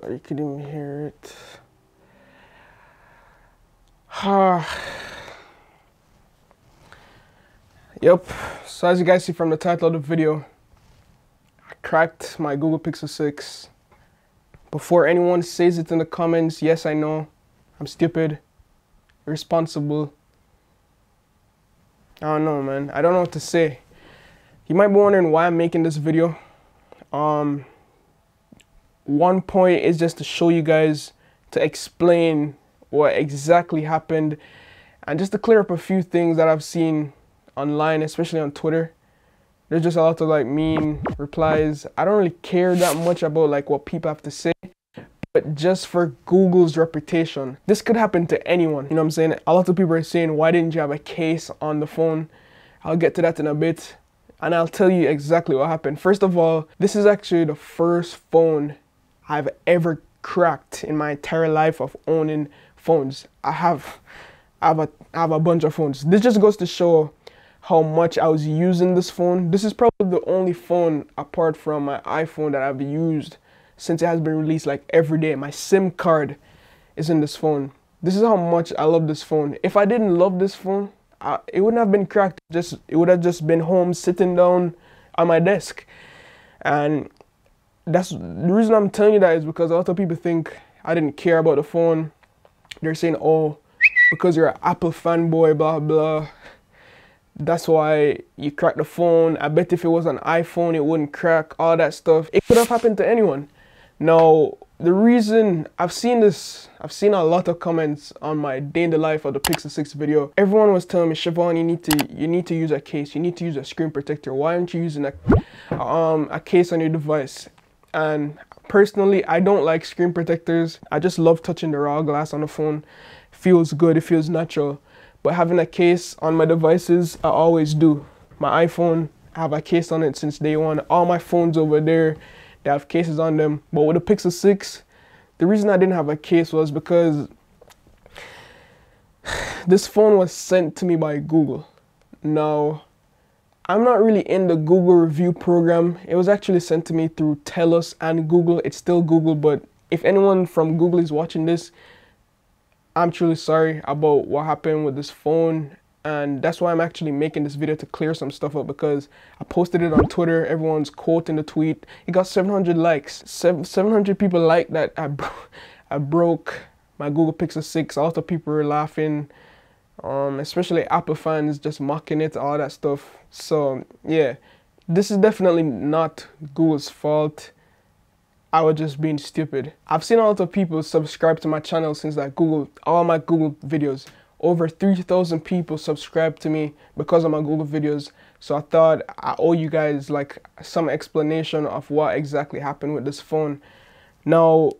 You could even hear it. Yep, so as you guys see from the title of the video, I cracked my Google Pixel 6. Before anyone says it in the comments, yes, I know, I'm stupid, irresponsible. I don't know, man. I don't know what to say. You might be wondering why I'm making this video. One point is just to show you guys, to explain what exactly happened, and just to clear up a few things that I've seen online, especially on Twitter. There's just a lot of like mean replies. I don't really care that much about like what people have to say, but just for Google's reputation, this could happen to anyone. You know what I'm saying? A lot of people are saying, why didn't you have a case on the phone? I'll get to that in a bit, and I'll tell you exactly what happened. First of all, this is actually the first phone I've ever cracked in my entire life of owning phones. I have a bunch of phones. This just goes to show how much I was using this phone. This is probably the only phone apart from my iPhone that I've used since it has been released like every day. My SIM card is in this phone. This is how much I love this phone. If I didn't love this phone, it wouldn't have been cracked. It would have just been home sitting down on my desk. And that's the reason I'm telling you that is because a lot of people think I didn't care about the phone. They're saying, oh, because you're an Apple fanboy, blah, blah. That's why you cracked the phone. I bet if it was an iPhone, it wouldn't crack, all that stuff. It could have happened to anyone. Now, the reason I've seen a lot of comments on my day in the life of the Pixel 6 video. Everyone was telling me, Shevon, you need to use a case. You need to use a screen protector. Why aren't you using a case on your device? And personally, I don't like screen protectors. I just love touching the raw glass on the phone. It feels good, it feels natural. But having a case on my devices, I always do. My iPhone, I have a case on it since day one. All my phones over there, they have cases on them. But with the Pixel 6, the reason I didn't have a case was because this phone was sent to me by Google. Now, I'm not really in the Google review program. It was actually sent to me through TELUS and Google. It's still Google, but if anyone from Google is watching this, I'm truly sorry about what happened with this phone, and that's why I'm actually making this video, to clear some stuff up, because I posted it on Twitter. Everyone's quoting the tweet. It got 700 likes. 700 people liked that I broke my Google Pixel 6. A lot of people were laughing, especially Apple fans just mocking it, all that stuff. So yeah, this is definitely not Google's fault. I was just being stupid. I've seen a lot of people subscribe to my channel since that all my Google videos. Over 3,000 people subscribed to me because of my Google videos. So I thought I owe you guys like some explanation of what exactly happened with this phone. Now,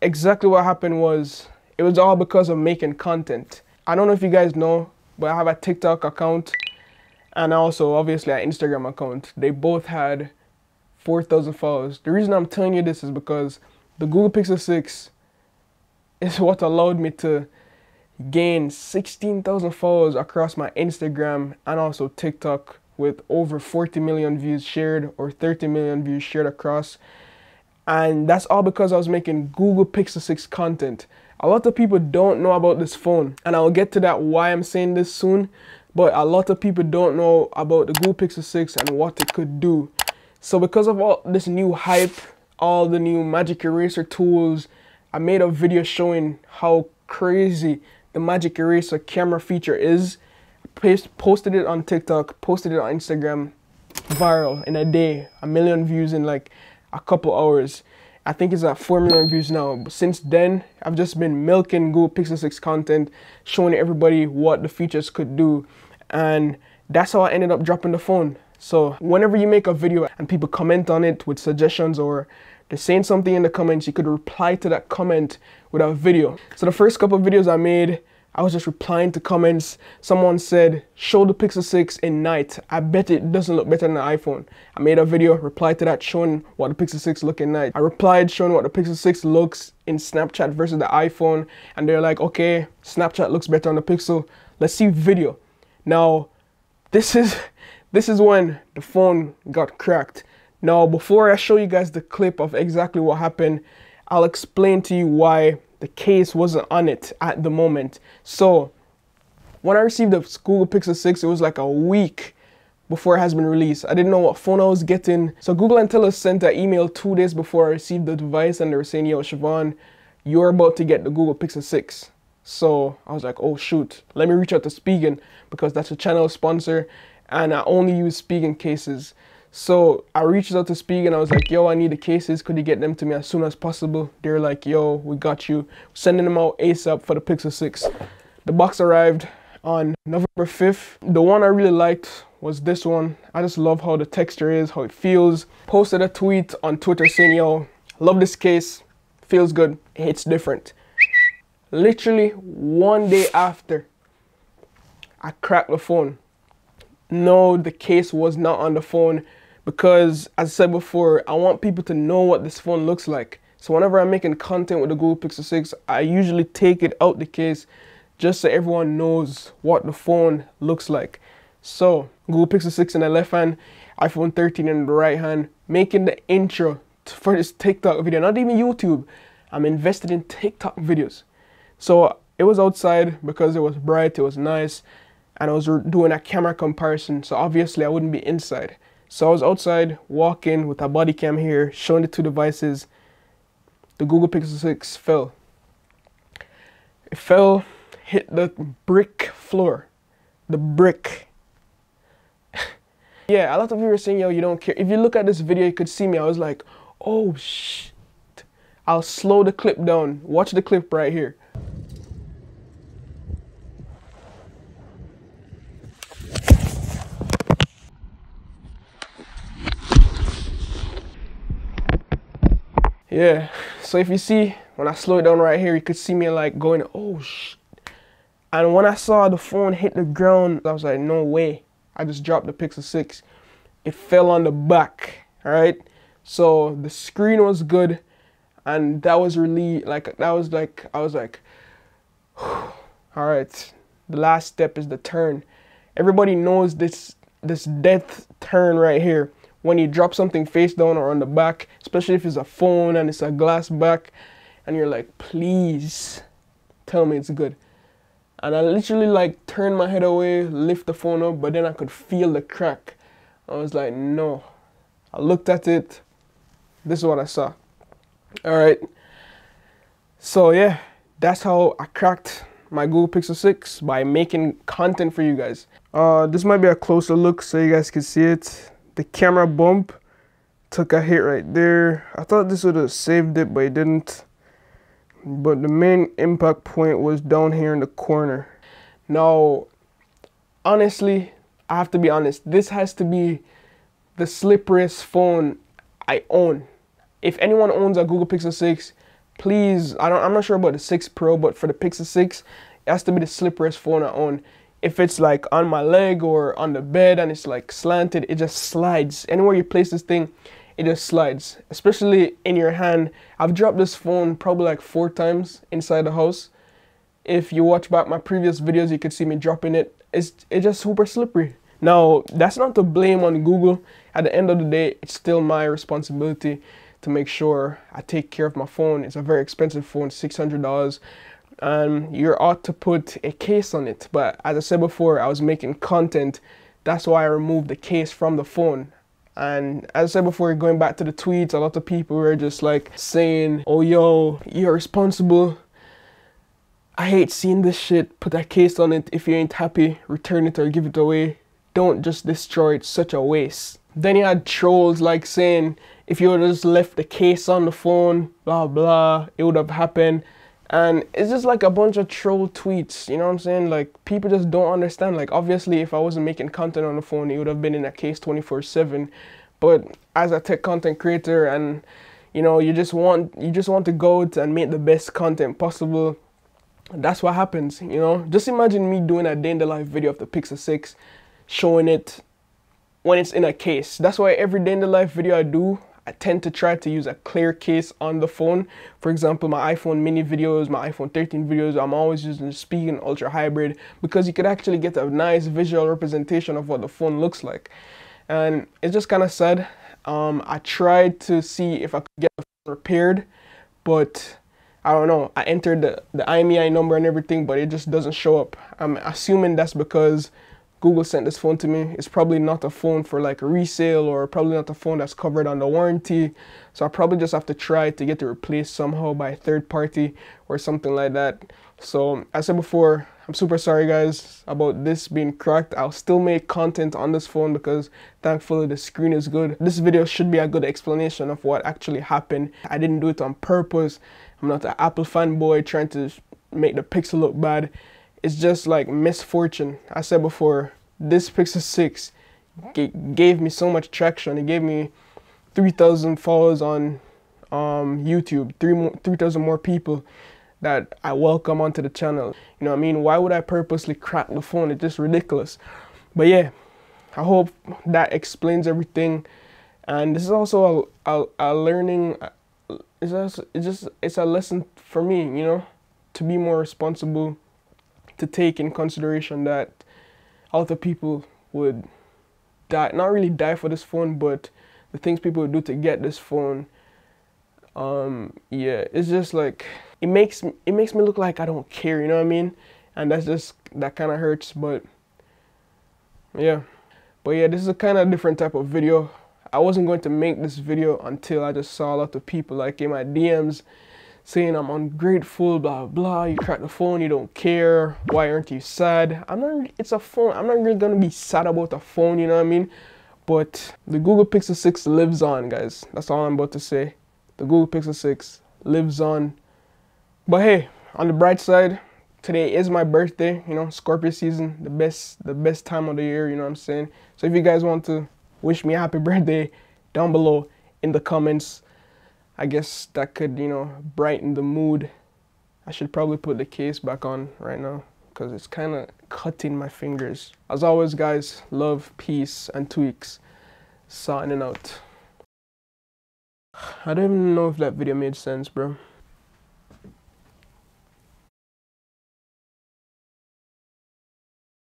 exactly what happened was, it was all because of making content. I don't know if you guys know, but I have a TikTok account and also obviously an Instagram account. They both had 4,000 followers. The reason I'm telling you this is because the Google Pixel 6 is what allowed me to gain 16,000 followers across my Instagram and also TikTok, with over 40 million views shared or 30 million views shared across. And that's all because I was making Google Pixel 6 content. A lot of people don't know about this phone, and I'll get to that why I'm saying this soon, but a lot of people don't know about the Google Pixel 6 and what it could do. So because of all this new hype, all the new Magic Eraser tools, I made a video showing how crazy the Magic Eraser camera feature is. Posted it on TikTok, posted it on Instagram, viral in a day, 1 million views in like a couple hours. I think it's at 4 million views now. But since then, I've just been milking Google Pixel 6 content, showing everybody what the features could do. And that's how I ended up dropping the phone. So whenever you make a video and people comment on it with suggestions, or they're saying something in the comments, you could reply to that comment with a video. So the first couple of videos I made, I was just replying to comments. Someone said, show the Pixel 6 in night. I bet it doesn't look better than the iPhone. I made a video, replied to that, showing what the Pixel 6 look in night. I replied showing what the Pixel 6 looks in Snapchat versus the iPhone. And they're like, okay, Snapchat looks better on the Pixel. Let's see video. Now, this is when the phone got cracked. Now, before I show you guys the clip of exactly what happened, I'll explain to you why the case wasn't on it at the moment. So when I received the Google Pixel 6, it was like a week before it has been released. I didn't know what phone I was getting. So Google and Telus sent an email 2 days before I received the device, and they were saying, yo, Shevon, you're about to get the Google Pixel 6. So I was like, oh shoot, let me reach out to Spigen, because that's a channel sponsor and I only use Spigen cases. So I reached out to Spigen. I was like, yo, I need the cases. Could you get them to me as soon as possible? They're like, yo, we got you. Sending them out ASAP for the Pixel 6. The box arrived on November 5th. The one I really liked was this one. I just love how the texture is, how it feels. Posted a tweet on Twitter saying, yo, love this case. Feels good. It hits different. Literally 1 day after, I cracked the phone. No, the case was not on the phone because, as I said before, I want people to know what this phone looks like. So whenever I'm making content with the Google Pixel 6, I usually take it out the case just so everyone knows what the phone looks like. So Google Pixel 6 in the left hand, iPhone 13 in the right hand, making the intro for this TikTok video. Not even YouTube. I'm invested in TikTok videos. So it was outside because it was bright, it was nice, and I was doing a camera comparison, so obviously I wouldn't be inside. So I was outside walking with a body cam here, showing the two devices. The Google Pixel 6 fell. It fell, hit the brick floor. The brick. Yeah, a lot of you were saying, yo, you don't care. If you look at this video, you could see me. I was like, oh shit. I'll slow the clip down. Watch the clip right here. Yeah, so if you see, when I slow it down right here, you could see me like going, oh shit. And when I saw the phone hit the ground, I was like, no way. I just dropped the Pixel 6. It fell on the back, all right? So the screen was good, and that was really, I was like, all right, the last step is the turn. Everybody knows this death turn right here. When you drop something face down or on the back, especially if it's a phone and it's a glass back, and you're like, please tell me it's good. And I literally like turned my head away, lift the phone up, but then I could feel the crack. I was like, no. I looked at it. This is what I saw. All right. So yeah, that's how I cracked my Google Pixel 6 by making content for you guys. This might be a closer look so you guys can see it. The camera bump took a hit right there. I thought this would have saved it, but it didn't. But the main impact point was down here in the corner. Now, honestly, I have to be honest. This has to be the slipperiest phone I own. If anyone owns a Google Pixel 6, please, I'm not sure about the 6 Pro, but for the Pixel 6, it has to be the slipperiest phone I own. If it's like on my leg or on the bed and it's like slanted, it just slides. Anywhere you place this thing, it just slides, especially in your hand. I've dropped this phone probably like 4 times inside the house. If you watch back my previous videos, you could see me dropping it. It's just super slippery. Now, that's not to blame on Google. At the end of the day, it's still my responsibility to make sure I take care of my phone. It's a very expensive phone, $600. And you ought to put a case on it. But as I said before, I was making content. That's why I removed the case from the phone. And as I said before, going back to the tweets, a lot of people were just like saying, oh yo, you're responsible. I hate seeing this shit. Put that case on it. If you ain't happy, return it or give it away. Don't just destroy it. Such a waste. Then you had trolls like saying, if you would have just left the case on the phone, blah blah, it would have happened. And it's just like a bunch of troll tweets, you know what I'm saying? Like, people just don't understand. Like, obviously, if I wasn't making content on the phone, it would have been in a case 24/7. But as a tech content creator, and you know, you just want to go out and make the best content possible. That's what happens, you know? Just imagine me doing a day in the life video of the Pixel 6, showing it when it's in a case. That's why every day in the life video I do, I tend to try to use a clear case on the phone. For example, my iPhone mini videos, my iPhone 13 videos, I'm always using the Spigen Ultra Hybrid because you could actually get a nice visual representation of what the phone looks like. And it's just kind of sad. I tried to see if I could get the phone repaired, but I don't know. I entered the IMEI number and everything, but it just doesn't show up. I'm assuming that's because Google sent this phone to me. It's probably not a phone for like resale, or probably not a phone that's covered under warranty. So I probably just have to try to get it replaced somehow by a third party or something like that. So as I said before, I'm super sorry guys about this being cracked. I'll still make content on this phone because thankfully the screen is good. This video should be a good explanation of what actually happened. I didn't do it on purpose. I'm not an Apple fanboy trying to make the Pixel look bad. It's just like misfortune. I said before, this Pixel 6 gave me so much traction. It gave me 3,000 followers on YouTube, 3,000 more people that I welcome onto the channel. You know what I mean? Why would I purposely crack the phone? It's just ridiculous. But yeah, I hope that explains everything. And this is also a learning, it's a lesson for me, you know, to be more responsible, to take in consideration that a lot of people would die, not really die for this phone, but the things people would do to get this phone. Yeah, it's just like, it makes me look like I don't care, you know what I mean? And that kind of hurts. But yeah, this is a kind of different type of video. I wasn't going to make this video until I just saw a lot of people like in my DMs saying I'm ungrateful, blah blah, you cracked the phone, you don't care, why aren't you sad? It's a phone. I'm not really gonna be sad about a phone, you know what I mean? But the Google Pixel 6 lives on, guys. That's all I'm about to say. The Google Pixel 6 lives on. But hey, on the bright side, today is my birthday, you know, Scorpio season, the best time of the year, you know what I'm saying? So if you guys want to wish me a happy birthday down below in the comments, I guess that could, you know, brighten the mood. I should probably put the case back on right now because it's kind of cutting my fingers. As always, guys, love, peace, and tweaks. Signing out. I don't even know if that video made sense, bro.